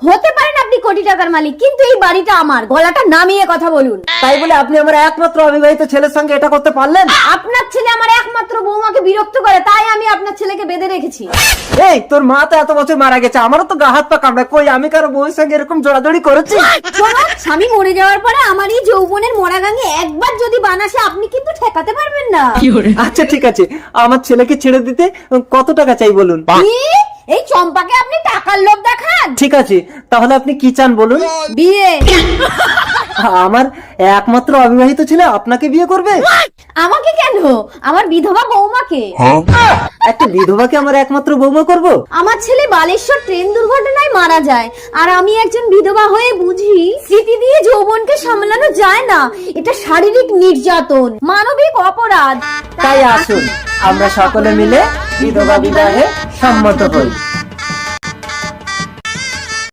হতে পারেন আপনি কোটি টাকার মালিক, কিন্তু এই বাড়িটা আমার। গলাটা নামিয়ে কথা বলুন। তাই বলে আপনি আমার একমাত্র অবিবাহিত ছেলের সঙ্গে এটা করতে পারলেন? আপনার ছেলে আমার একমাত্র বৌমাকে বিরক্ত করে, তাই আমি আপনার ছেলেকে বেঁধে রেখেছি। এই তোর মা তো এত বছর মারা গেছে, আমারও তো গা হাত পা কামড়ায়। কই আমি কারো বউয়ের সঙ্গে এরকম জড়াজড়ি করেছি? শোনো, স্বামী মরে যাওয়ার পরে আমার এই যৌবনের মরা গাঙে একবার যদি বানাসে, আপনি কিন্তু ঠেকাতে পারবেন না। আচ্ছা ঠিক আছে, আমার ছেলেকে ছেড়ে দিতে কত টাকা চাই বলুন? কি? এই চম্পাকে আপনি টাকার লোভ দেখান? ঠিক আছে, তাহলে আপনি কি চান বলুন? বিয়ে। আমার একমাত্র অবিবাহিত ছেলে আপনাকে বিয়ে করবে? আমাকে কেন, আমার বিধবা বৌমাকে। একটা বিধবাকে আমার একমাত্র বৌমা করব? আমার ছেলে বালেশ্বর ট্রেন দুর্ঘটনায় মারা যায়, আর আমি একজন বিধবা হয়ে বুঝি স্মৃতি দিয়ে যৌবনকে সামলানো যায় না। এটা শারীরিক নির্যাতন, মানবিক অপরাধ। তাই আসুন আমরা সকলে মিলে বিধবা বিবাহে সম্মত হই।